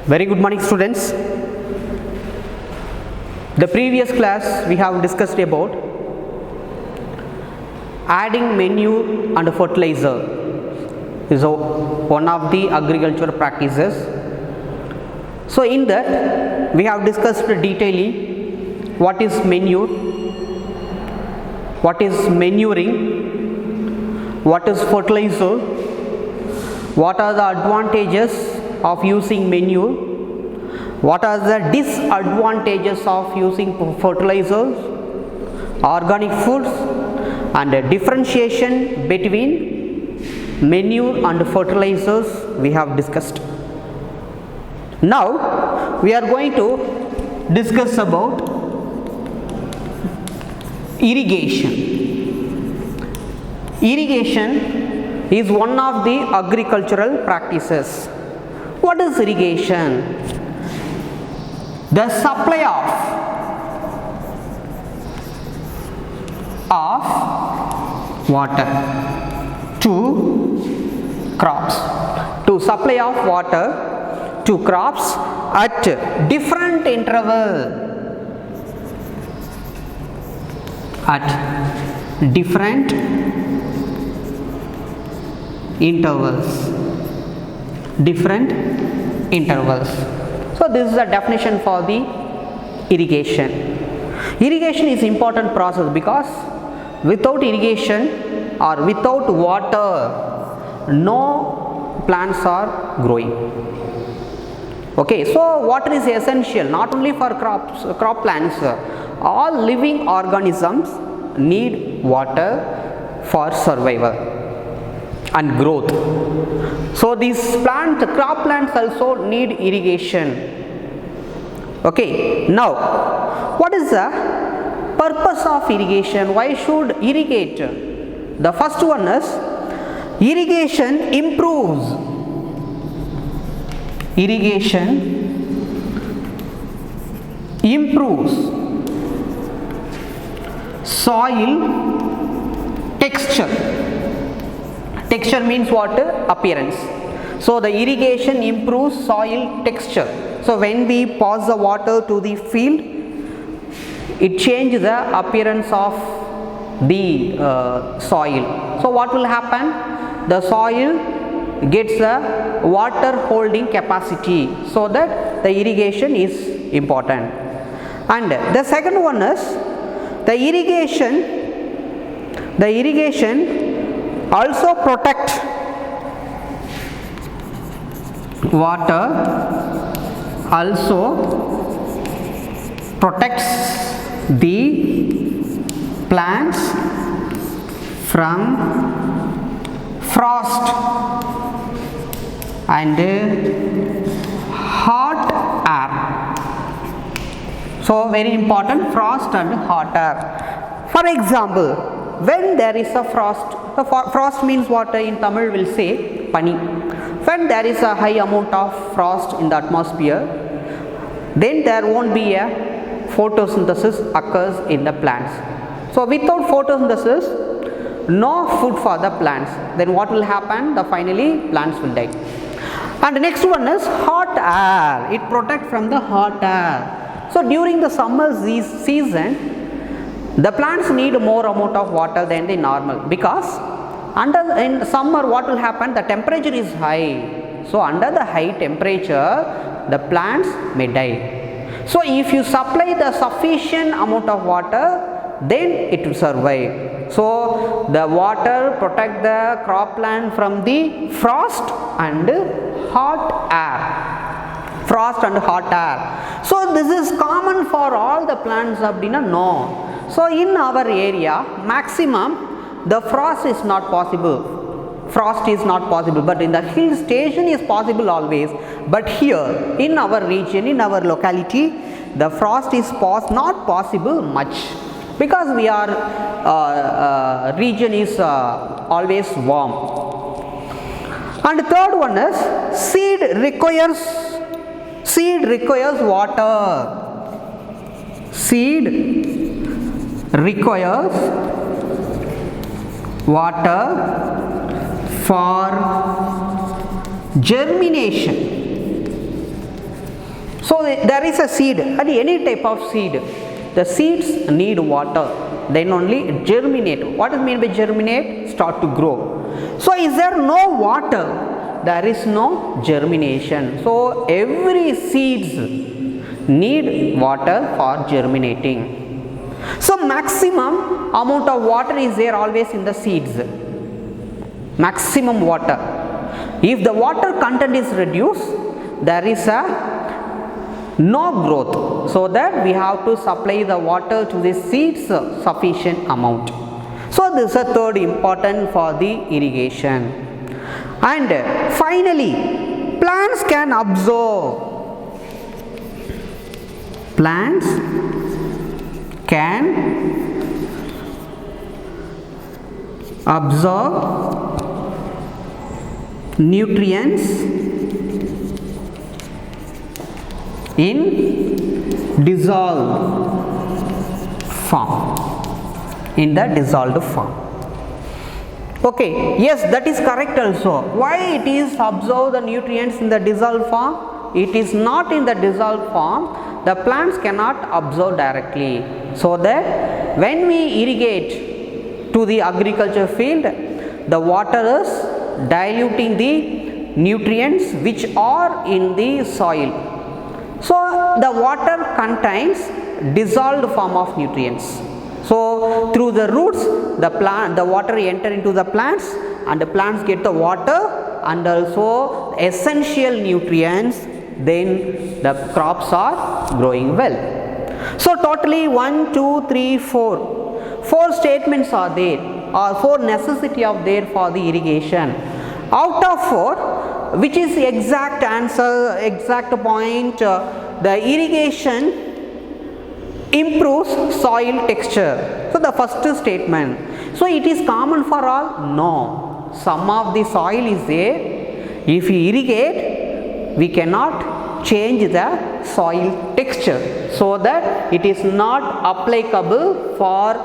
Very good morning, students. The previous class we have discussed about adding manure and fertilizer is one of the agricultural practices. So in that we have discussed detailedly what is manure, what is manuring, what is fertilizer, what are the advantages of using manure, what are the disadvantages of using fertilizers, organic foods, and a differentiation between manure and fertilizers we have discussed. Now we are going to discuss about irrigation. Irrigation is one of the agricultural practices. What is irrigation? The supply of water to crops. To supply of water to crops at different intervals. At different intervals. So this is the definition for the irrigation. Irrigation is important process because without irrigation or without water, no plants are growing. Okay, so water is essential not only for crop plants. All living organisms need water for survival and growth. So these crop plants also need irrigation. Okay, now what is the purpose of irrigation? Why should irrigate? The first one is irrigation improves soil texture. Texture means what? Appearance. So the irrigation improves soil texture. So when we pass the water to the field, it changes the appearance of the soil. So what will happen? The soil gets the water holding capacity, so that the irrigation is important. And the second one is the irrigation also protect water, also protects the plants from frost and hot air. So very important, frost and hot air. For example, when there is a frost, frost means what in Tamil will say pani. When there is a high amount of frost in the atmosphere, then there won't be a photosynthesis occurs in the plants. So without photosynthesis, no food for the plants. Then what will happen? Finally plants will die. And the next one is hot air. It protects from the hot air. So during the summer season, the plants need more amount of water than the normal, because in summer what will happen? The temperature is high. So under the high temperature, the plants may die. So if you supply the sufficient amount of water, then it will survive. So the water protect the crop plant from the frost and hot air. So this is common for all the plants abdina? No. So in our area, maximum the frost is not possible, but in the hill station is possible always. But here in our region, in our locality, the frost is not possible much, because we are region is always warm. And the third one is seed requires water. Seed requires water for germination. So there is a seed, and any type of seed, the seeds need water, then only germinate. What is mean by germinate? Start to grow. So is there no water? There is no germination. So every seeds need water for germinating. So maximum amount of water is there always in the seeds. Maximum water. If the water content is reduced, there is a no growth. So that we have to supply the water to the seeds sufficient amount. So this is a third important for the irrigation. And finally, plants can absorb. Plants can absorb nutrients in dissolved form. In the dissolved form. Okay, yes, that is correct also. Why it is absorb the nutrients in the dissolved form? It is not in the dissolved form. The plants cannot absorb directly. So that when we irrigate to the agriculture field, the water is diluting the nutrients which are in the soil. So the water contains dissolved form of nutrients. So through the roots, the water enter into the plants, and the plants get the water and also essential nutrients. Then the crops are growing well. So totally 1, 2, 3, 4. 4 statements are there, or 4 necessity of there for the irrigation. Out of 4, which is the exact answer, exact point, the irrigation improves soil texture. So the first statement. So it is common for all? No. Some of the soil is there. If you irrigate, we cannot change the soil texture, so that it is not applicable for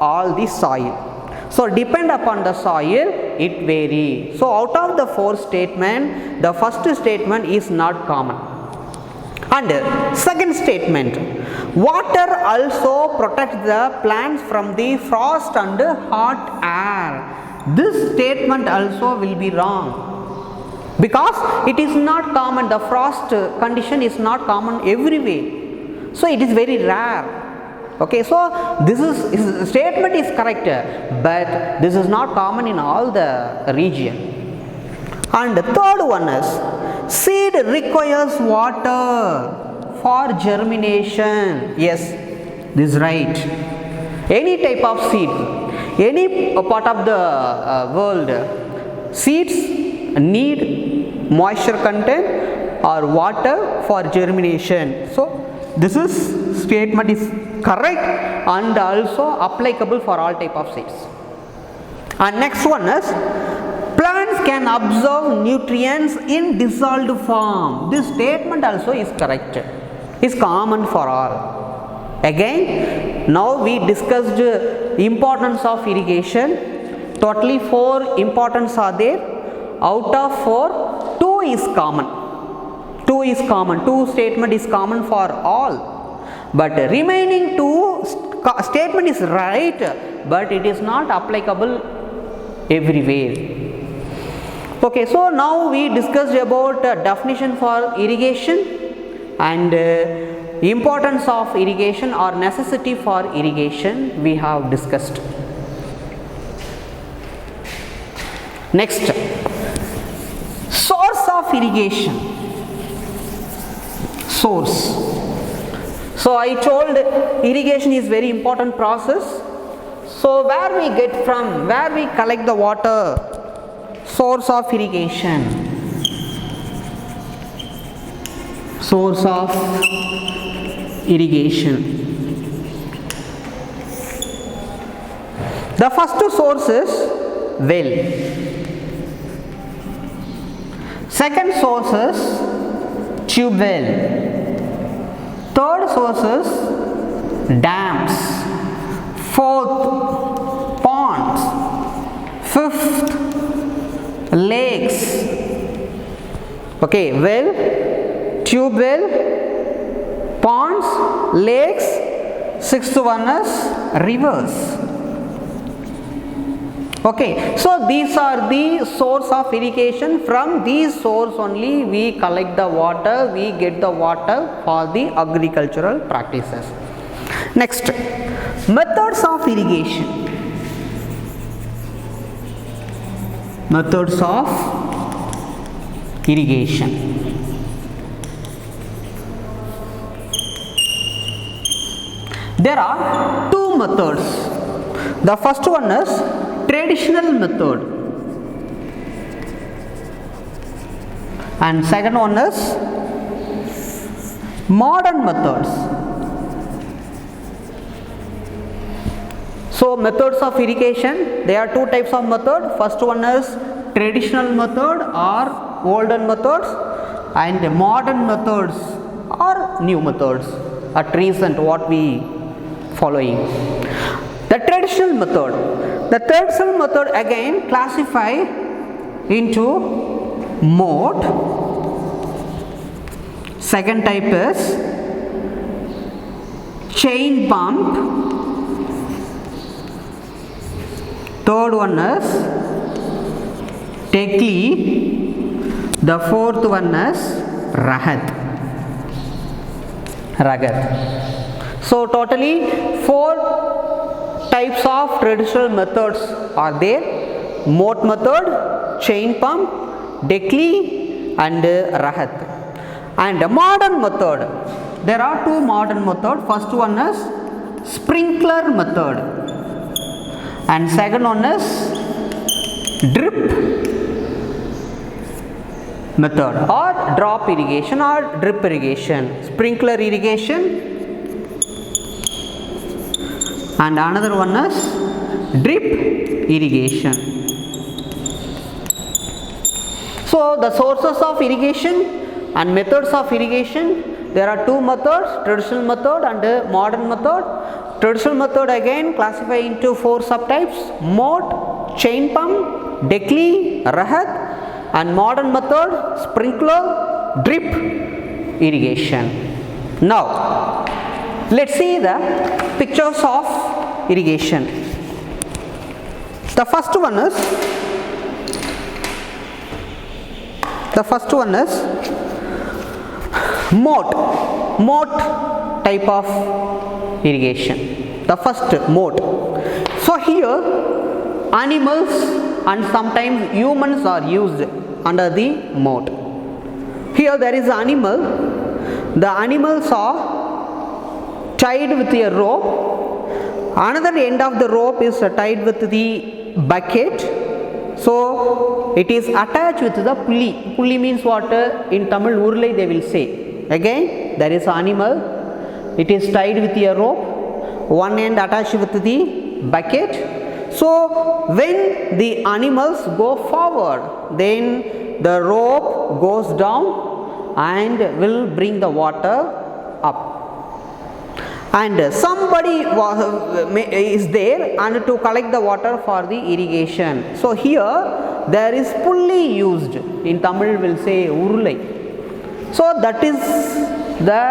all the soil. So depend upon the soil, it varies. So out of the 4 statement, the first statement is not common. And second statement, water also protects the plants from the frost and hot air. This statement also will be wrong, because it is not common. The frost condition is not common everywhere, so it is very rare. Okay, so this statement is correct, but this is not common in all the region. And the third one is, seed requires water for germination. Yes, this is right. Any type of seed, any part of the world, seeds need moisture content or water for germination. So this statement is correct and also applicable for all type of seeds. And next one is, plants can absorb nutrients in dissolved form. This statement also is correct, is common for all. Again, now we discussed importance of irrigation. Totally 4 importance are there. Out of 4, 2 is common. 2 is common. 2 statement is common for all. But remaining 2 statement is right, but it is not applicable everywhere. Okay, so now we discussed about definition for irrigation and importance of irrigation or necessity for irrigation we have discussed. Next, source of irrigation. Source. So I told irrigation is very important process. So where we get from, where we collect the water? Source of irrigation. Source of irrigation. The first source is well. Second source is tube well. Third source is dams. Fourth, ponds. Fifth, lakes. Okay, well, tube well, ponds, lakes. Sixth one is rivers. Okay, so these are the source of irrigation. From these source only we collect the water, we get the water for the agricultural practices. Next, methods of irrigation. Methods of irrigation. There are two methods. The first one is traditional method and second one is modern methods. So methods of irrigation, there are two types of method. First one is traditional method or olden methods, and modern methods or new methods at recent what we following. The traditional method again classify into mode. Second type is chain pump. Third one is tekli. The fourth one is rahat. So totally 4 types of traditional methods are there: mode method, chain pump, tekli and rahat. And modern method, there are 2 modern methods. First one is sprinkler method and second one is drip method or drop irrigation or drip irrigation. Sprinkler irrigation and another one is drip irrigation. So the sources of irrigation and methods of irrigation, there are 2 methods: traditional method and modern method. Traditional method again classify into 4 subtypes: mode, chain pump, tekli, rahat, and modern method sprinkler, drip irrigation. Now let's see the pictures of irrigation. The first one is mode type of irrigation. The first mode. So here animals and sometimes humans are used under the mode. Here there is an animal. The animals are tied with a rope. Another end of the rope is tied with the bucket. So it is attached with the pulley. Pulley means what? In Tamil urlai they will say. Again there is an animal. It is tied with a rope. One end attached with the bucket. So when the animals go forward, then the rope goes down and will bring the water up. And somebody is there and to collect the water for the irrigation. So here there is pulley used. In Tamil will say urulai. So that is the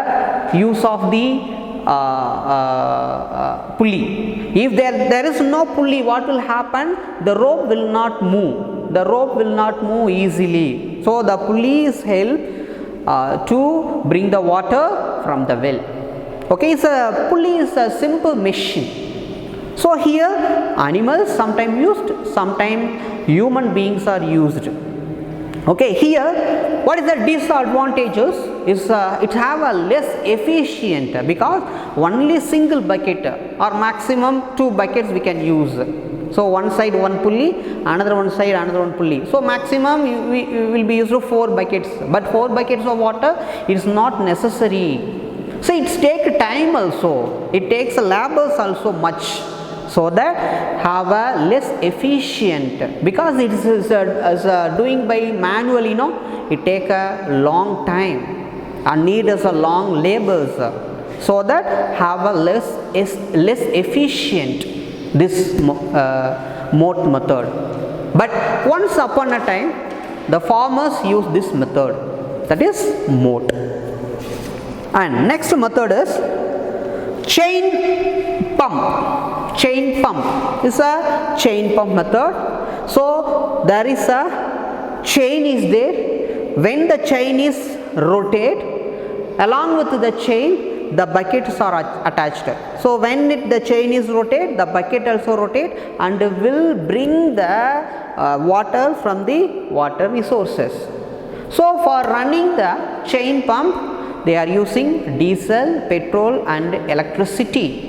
use of the pulley. If there is no pulley, what will happen? The rope will not move. The rope will not move easily. So the pulleys help to bring the water from the well. Okay, pulley is a simple machine. So here animals sometimes used, sometimes human beings are used. Okay, here what is the disadvantages is it have a less efficient, because only single bucket or maximum 2 buckets we can use. So one side one pulley, another one side another one pulley. So maximum we will be used to 4 buckets, but 4 buckets of water is not necessary. So it takes time also, it takes labors also much. So that have a less efficient, because it is doing by manually, it take a long time and need a long labors. So that have a less efficient this mode method. But once upon a time the farmers use this method, that is mode. And next method is chain pump. Chain pump is a chain pump method. So there is a chain is there. When the chain is rotate, along with the chain the buckets are attached. So when the chain is rotate, the bucket also rotate and will bring the water from the water resources. So for running the chain pump, they are using diesel, petrol and electricity.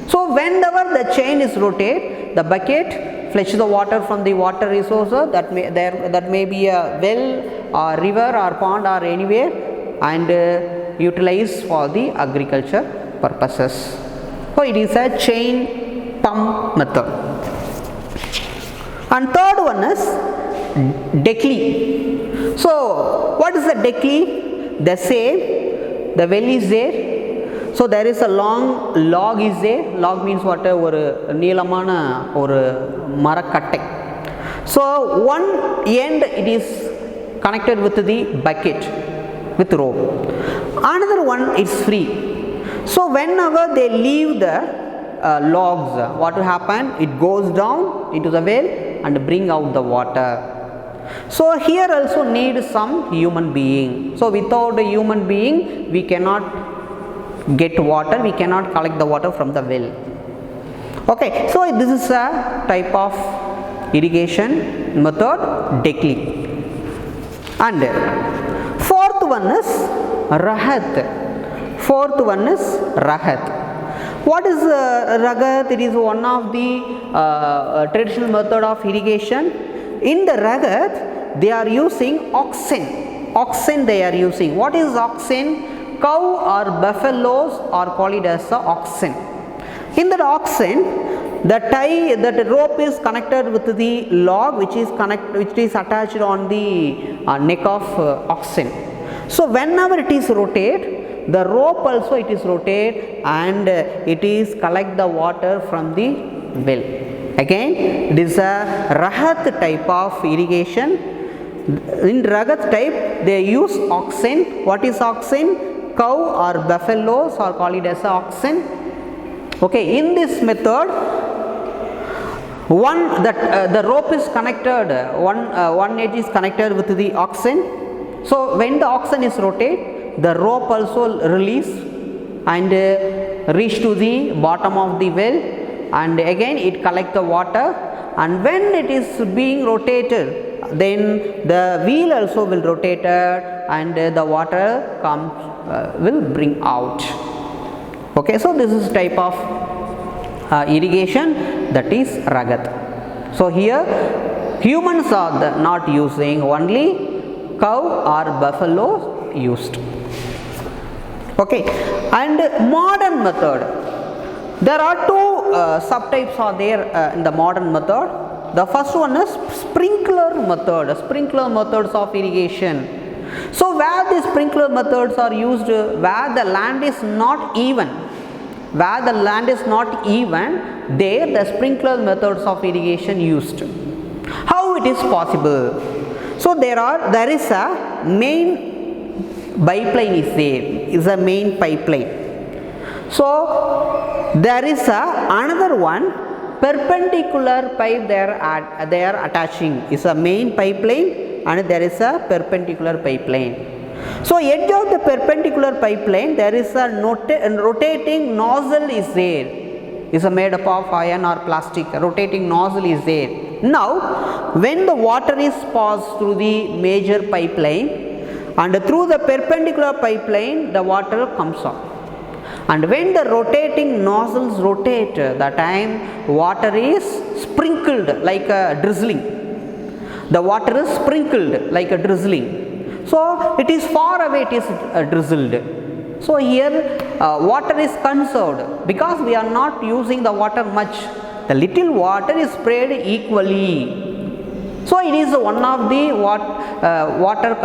So whenever the chain is rotate, the bucket fetch the water from the water resources, that may be a well or river or pond or anywhere, and utilize for the agriculture purposes. So it is a chain pump method. And third one is deckley. So what is the deckley? The same, the well is there. So there is a long log is there. Log means what? Oru neelamana oru marakatte. So one end it is connected with the bucket with rope. Another one is free. So whenever they leave the logs, what will happen? It goes down into the well and bring out the water. So here also need some human being. So without a human being, we cannot get water, we cannot collect the water from the well. Okay, so this is a type of irrigation method, deckley. And fourth one is rahat. Fourth one is rahat. What is ragat? It is one of the traditional method of irrigation. In the ragat, they are using oxen. Oxen they are using. What is oxen? Cow or buffaloes are called as oxen. In that oxen, that rope is connected with the log which is attached on the neck of oxen. So whenever it is rotate, the rope also it is rotate and it is collect the water from the well. Again, this is a rahat type of irrigation. In ragat type, they use oxen. What is oxen? Cow or buffaloes are called as oxen. Okay, in this method, the rope is connected. One edge is connected with the oxen. So when the oxen is rotate, the rope also release and reach to the bottom of the well, and again it collect the water. And when it is being rotated, then the wheel also will rotate and the water will bring out. Okay, so this is type of irrigation, that is ragat. So here humans are not using, only cow or buffalo used. Okay, and modern method. There are two subtypes are there in the modern method. The first one is sprinkler method. Sprinkler methods of irrigation. So where these sprinkler methods are used, where the land is not even, there the sprinkler methods of irrigation used. How it is possible? So there is a main pipeline is a main pipeline. So there is another one perpendicular pipe they are attaching, is a main pipeline, and there is a perpendicular pipeline. So edge of the perpendicular pipeline, there is a rotating nozzle is there, is made up of iron or plastic. Rotating nozzle is there. Now when the water is passed through the major pipeline and through the perpendicular pipeline, the water comes out. And when the rotating nozzles rotate, the time water is sprinkled like a drizzling. The water is sprinkled like a drizzling. So it is far away, it is drizzled. So here water is conserved because we are not using the water much. The little water is sprayed equally. So it is one of the water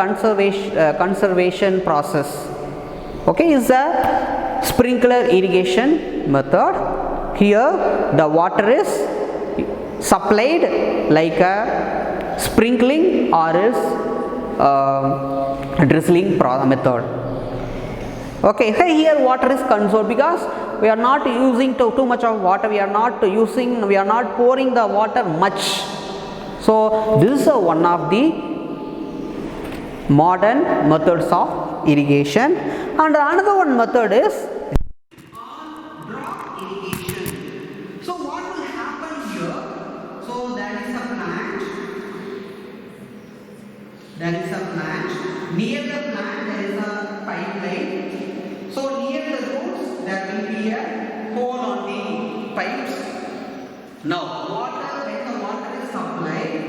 conservation process. Okay, is a sprinkler irrigation method. Here the water is supplied like a sprinkling or is drizzling method. Okay, hey, here water is conserved because we are not using too much of water, we are not pouring the water much. So this is one of the modern methods of irrigation. And another one method is drop irrigation. So what will happen here? So there is a plant. Near the plant there is a pipeline. So near the roots there will be a hole on the pipes. Now when the water is supplied,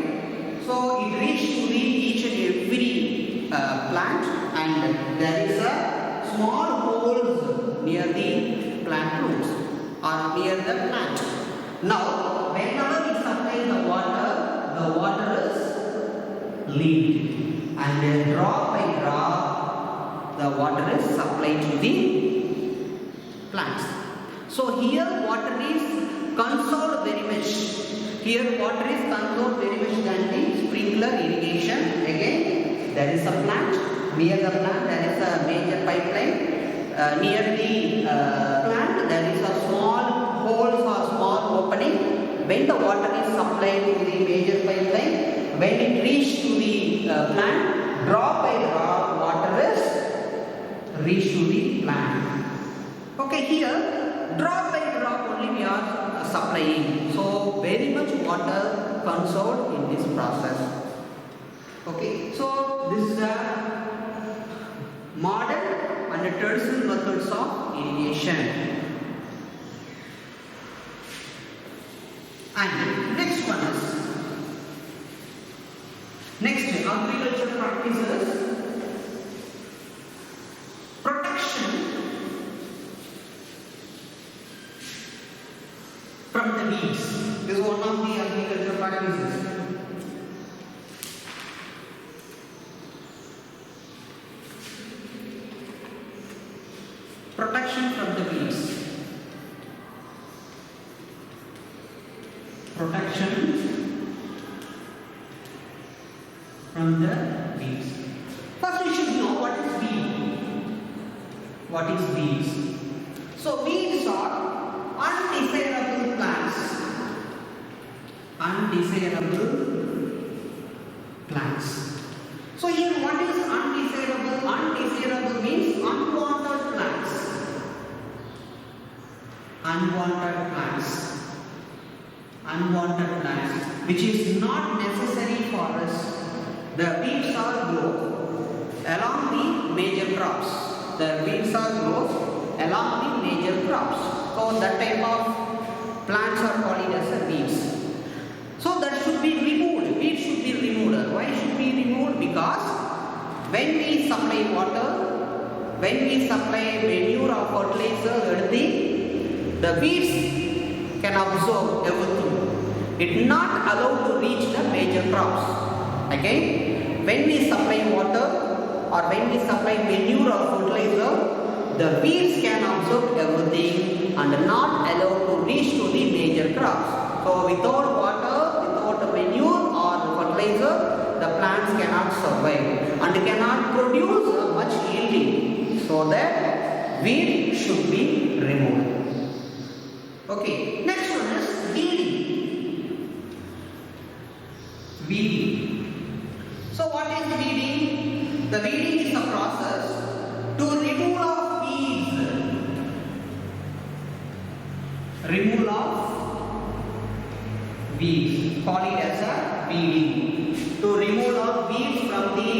so it reaches to each and every plant, and there is a small holes near the plant roots or near the plant. Now whenever we supply the water is leaked, and drop by drop the water is supplied to the plants. So here water is conserved very much. Here water is conserved very much than the sprinkler irrigation. Again, there is a plant. Near the plant there is a major pipeline. Near the plant there is a small holes or small opening. When the water is supplied to the major pipeline, when it reaches to the plant, drop by drop water is reached to the plant. Okay, here drop by drop only we are supplying. So very much water conserved in this process. Okay, so this is a modern and traditional methods of irrigation. And next one is agriculture practices. Protection from the weeds. This is one of the agriculture practices. Protection from the weeds. Protection from the weeds. First we should know what is weed. What is weeds? So weeds are undesirable plants. Undesirable plants. So here what is undesirable? Undesirable means unwanted plants. Unwanted plants. Unwanted plants which is not necessary for us. The weeds are grown along the major crops. The weeds are grown along the major crops. So that type of plants are called as weeds. So that should be removed. Weeds should be removed. Why should be removed? Because when we supply water, when we supply manure or fertilizer, the weeds can absorb everything. It is not allowed to reach the major crops. Okay? When we supply water or when we supply manure or fertilizer, the weeds can absorb everything and not allowed to reach to the major crops. So without water, without manure or fertilizer, the plants cannot survive and cannot produce much yielding. So that weed should be removed. Okay, next one is weeding. Weeding. So what is weeding? The weeding is a process to remove of weeds. Removal of weeds. Call it as a weeding. To remove of weeds from the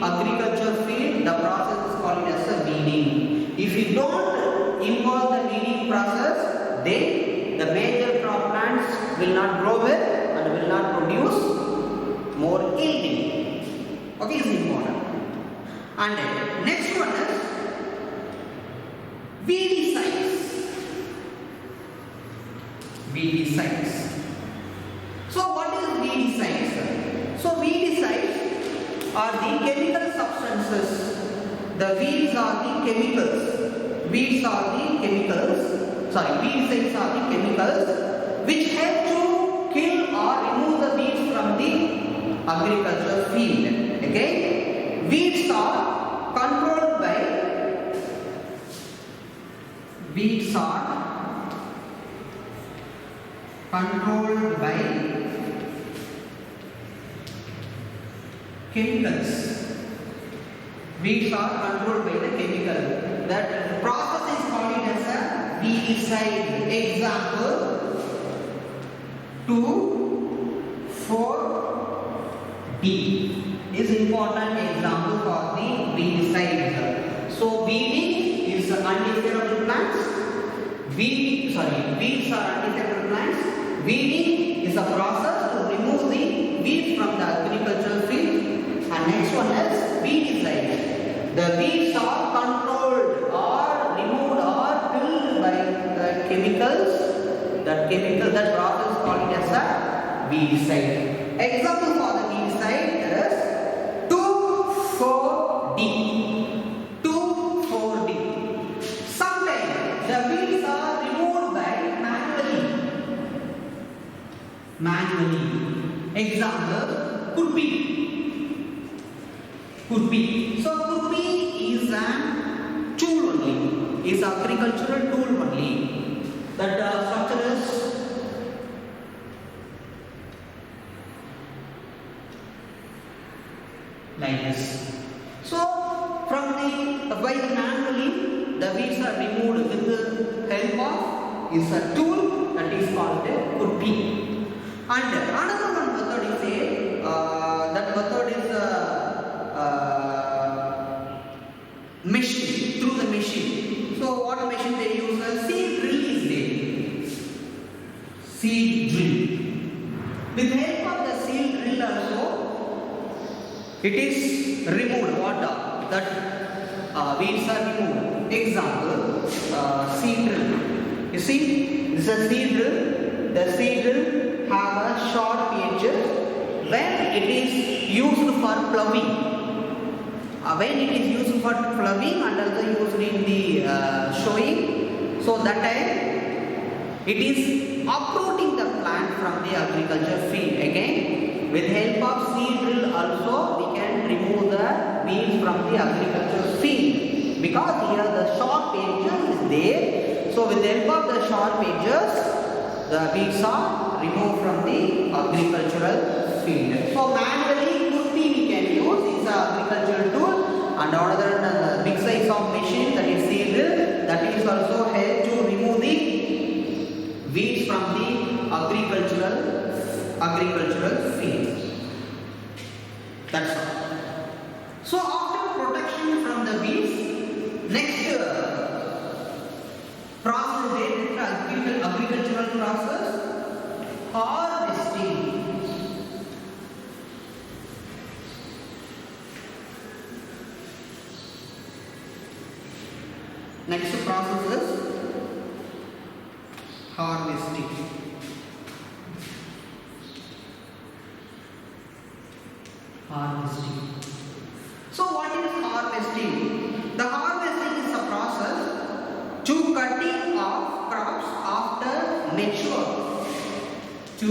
agriculture field, the process is called as a weeding. If you don't involve the weeding process, then the major crop plants will not grow well and will not produce more yielding. Okay, is important. And next one is weedicides. Weedicides. So what is weedicides? So weedicides are the chemical substances. The weeds are the chemicals. Weeds are the chemicals. Weedicides are the chemicals which help to kill or remove the weeds from the agricultural field. Okay? Weeds are controlled by weeds are controlled by chemicals. Weeds are controlled by the chemical. That process is called as a weedicide. Example 2,4-D is important example for the weedicide. So weeding is undesirable plants. Weeds are undesirable plants. Weeding is a process to remove the weeds from the agricultural field. And next one is weedicide. The weeds are controlled or removed or killed by the chemicals. That process is called as a weedicide. Example for the weedicide is 2,4-D. 2,4-D. Sometimes the weeds are removed by manually. Example could be. So could be is a tool only. Is agricultural tool only. That structure is like this. So from by manually the weeds are removed with the help of is a tool that is called a kurpi. And another one method is that method is machine, through the machine. So what machine they use? A seed drill is there. Seed drill. With the help of the seed drill also, it is removed. Water that weeds are removed. Example, seed drill. You see, this is a seed drill. The seed drill have a sharp edges when it is used for ploughing. When it is used for ploughing and also used in the sowing, so that time it is uprooting the plant from the agriculture field. Again, with help of seed drill also we can remove the weeds from the agriculture field, because here the sharp edges is there. So with the help of the sharp edges, the weeds are removed from the agricultural field. So manually we can use is a agricultural tool, and another big size of machine that is seed drill, that is also help to remove the weeds from the agricultural field. That's all. So after protection from the weeds, next process is agricultural process, harvesting. Next process is harvesting. So what is harvesting? The harvesting is a process to cutting of crops after mature. To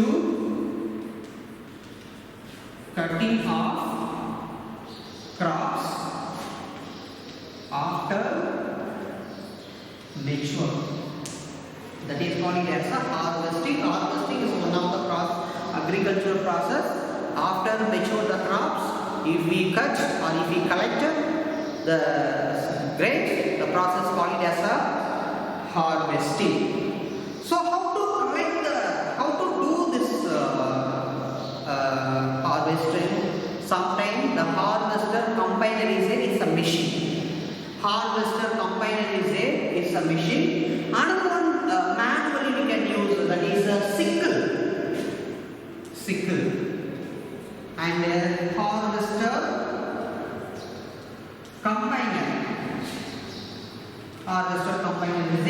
cutting of crops after mature. That is called as a harvesting. Harvesting is one of the agricultural process. After mature the crops, if we cut or if we collect the grapes, the process called as a harvesting. So how to do this harvesting? Sometimes the harvester combiner is a machine. Harvester combiner is a machine. Another one manually we can use, that is a sickle. And harvester combiner. Harvester combiner is a.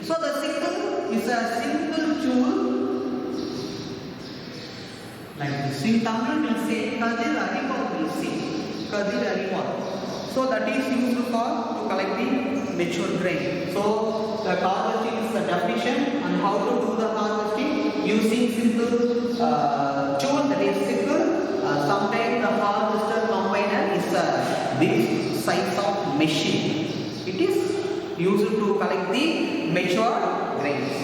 So the sickle is a simple tool like this. In Tamil we will say Kadir Ariva, will say Kadir Ariva. So that is used for to collect the mature grain. So the harvesting is the definition, and how to do the harvesting using simple tool, that is sickle. Sometimes the harvester combiner is a big size of machine. It is used to collect the mature grains.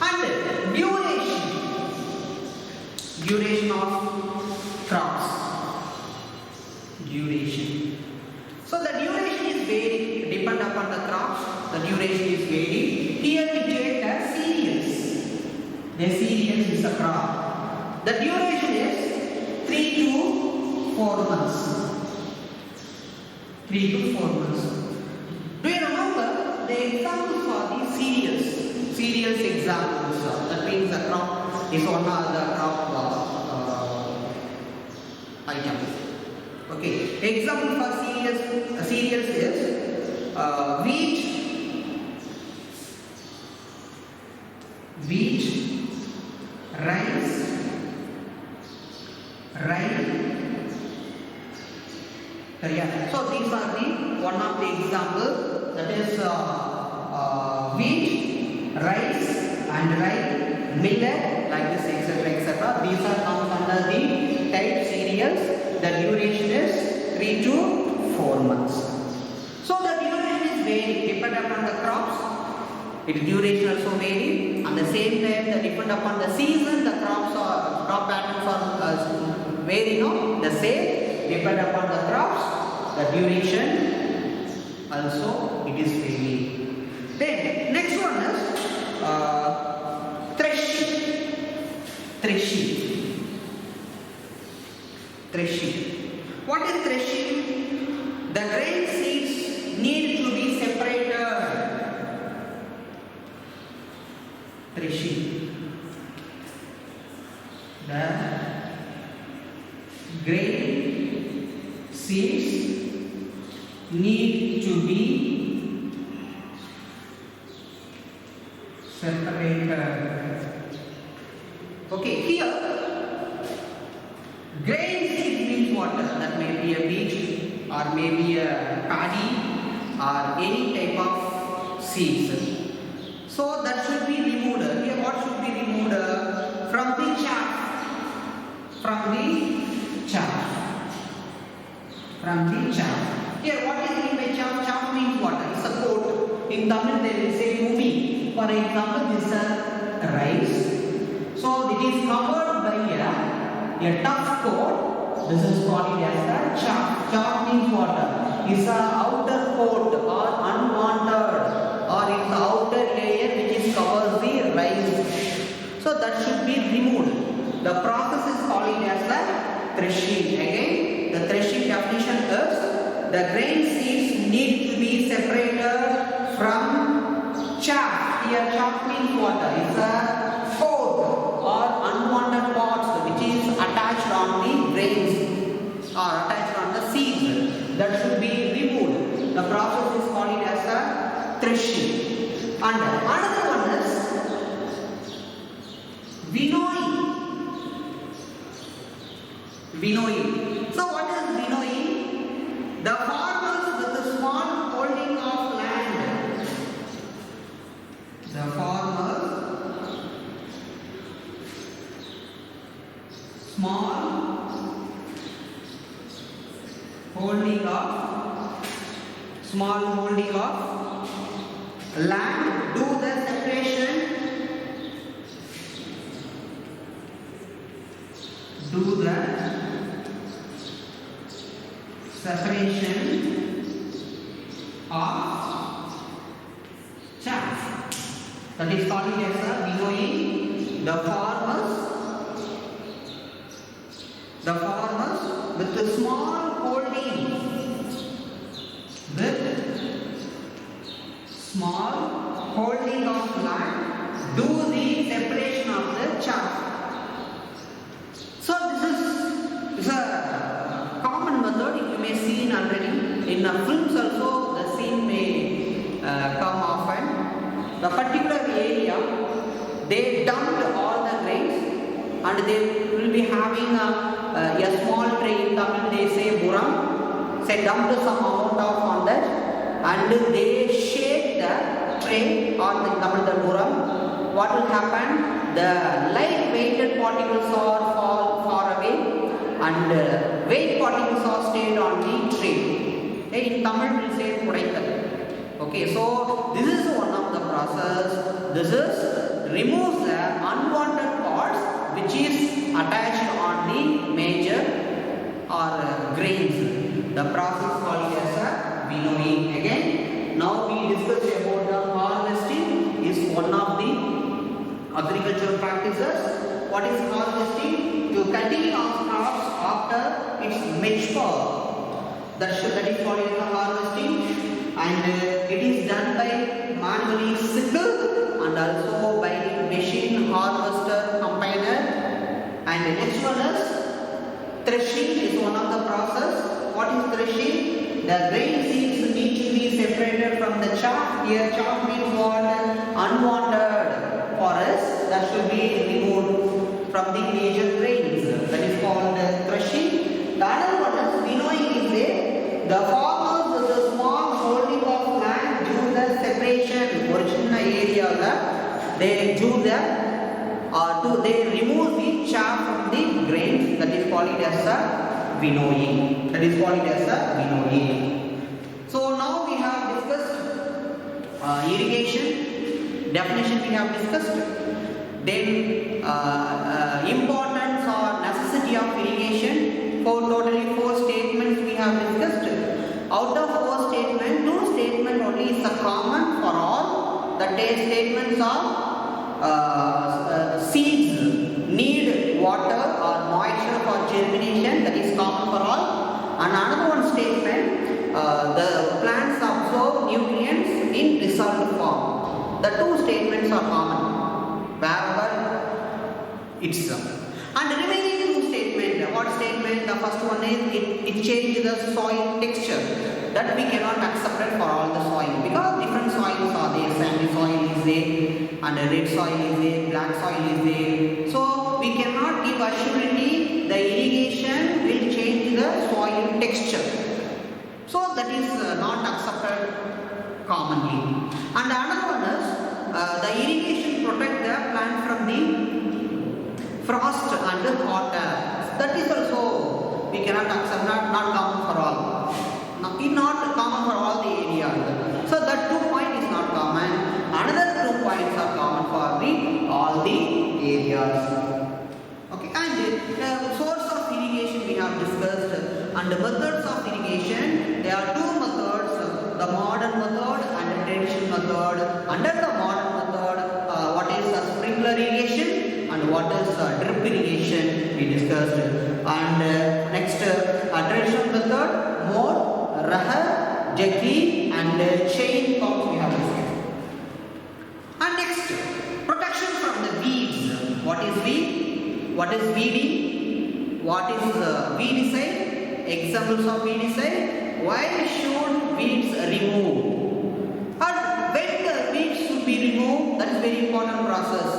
And duration of crops. Duration. So the duration is varied, depend upon the crops, the duration is varied. Here we take the cereals. The cereals is a crop. The duration is 3 to 4 months. 3 to 4 months. Do you remember the examples for the cereals? Cereals examples. That means the crop is one of the crop items. Okay. Example for cereals is wheat, rice, rye. So these are the one of the example, that is wheat, rice and rye, millet, like this, etc., etc. These are comes under the type cereals. The duration is 3 to 4 months. So the duration is varied, depend upon the crops. Its duration also vary. At the same time, the depend upon the season, the crop patterns are vary. No, the same depend upon the crops. The duration also it is vary. Then next one is threshing. What is threshing? The grain seeds need to be separated. Threshing. The grain seeds need to be separated. Okay, here grain seeds means what? That may be a wheat or maybe a paddy or any type of seeds. So that should be removed. Here what should be removed? From the chaff. Here what is meant by chaff? Chaff means what? It's a coat. In Tamil they will say mumi. For example, this is a rice. So it is covered by a tough coat. This is called as a chaff. Chaff means what? It's a outer coat or unwanted, or it's the outer layer which is covers the rice. So that should be removed. The process is called as the threshing. Again, the threshing definition is the grain seeds need to be separated from chaff. Here chaff means what? It's a coat or unwanted parts which is attached on the grains or attached on the seeds. That should be removed. The process is called as a threshing. And another one is winnowing. So what is winnowing? The farmers with a small holding of land. The farmers small holding of land do the separation of chaff. That is called as a winnowing. The farmers with a small holding of land do the separation of the chaff. So this is a common method you may see already in films also. The scene may come often. The particular area they dumped all the grains and they will be having a small tray. In Tamil they say buram. Say dumped some amount of on that and they shake the tray or the buram. What will happen? The light weighted particles are fall far away and weight particles are stayed on the tray. In Tamil we say pudaikal. Okay, so this is one of the process. This is removes the unwanted parts which is attached on the major or grains. The process called as a winnowing. Again, now we discuss about the harvesting is one of the agricultural practices. What is harvesting? To cutting off crops after its mature. That is called as harvesting. And it is done by manually sickle and also by machine harvester combiner. And the next one is threshing is one of the process. What is threshing? The grain seeds need to be separated from the chaff. Here chaff means what? Unwanted forest that should be removed from the major grains. That is called threshing. The other one is winnowing is the farmers with a small holding of land do the separation original area they do they remove the chaff from the grains. That is called as a winnowing. That is called as a winnowing. So now we have discussed irrigation definition. We have discussed. Then importance or necessity of irrigation. Totally 4 statements we have discussed. Out of 4 statements, 2 statements only is common for all. The statements are seeds need water or moisture for germination. That is common for all. And another one statement, the plants absorb nutrients in dissolved form. The 2 statements are common wherever it's. And the remaining 2 statements, what statement? The first one is it changes the soil texture. That we cannot accept it for all the soil because different soils are there. Sandy soil is there and red soil is there, black soil is there. So we cannot give assurity the irrigation will change the soil texture. So that is not accepted commonly. And another one is the irrigation protect the plant from the frost and hot air. That is also we cannot accept, not common for all. Not common for all the areas. So that 2 point is not common. Another 2 points are common for all the areas. Okay, and the source of irrigation we have discussed, and the methods of irrigation. There are 2 methods: the modern method and the traditional method. Under the modern method, what is the sprinkler irrigation and what is drip irrigation we discussed. And next, traditional method, more rahar, jackie and chain pumps we have discussed. And next, protection from the weeds. What is weed? What is weeding? What is weedicide? Examples of weedicide. Why should weeds remove? And when the weeds should be removed, that is very important process.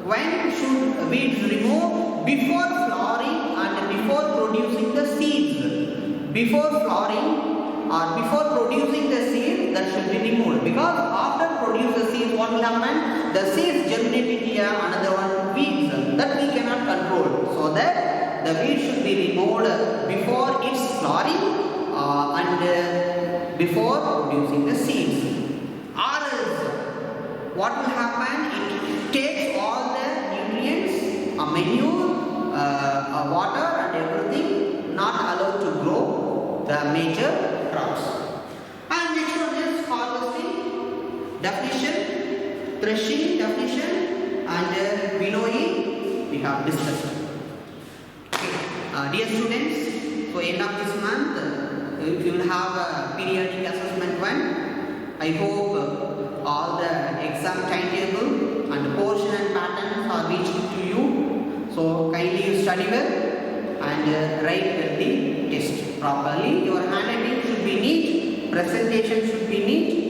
When should weeds remove? Before flowering and before producing the seeds. Before flowering or before producing the seeds, that should be removed. Because after produce the seeds, what will happen? The seeds germinate into another one weeds that we cannot control. So that the weed should be removed before its flowering and before producing the seeds. Or else, what will happen? It takes all the nutrients, manure, water and everything, not allowed to grow the major crops. And next one is harvesting definition, threshing definition, and winnowing we have discussed. Okay. Dear students, so end of this month you will have a periodic assessment 1. I hope all the exam timetable and portion and patterns are reaching to you. So kindly you study well and write the test properly. Your handwriting should be neat, presentation should be neat,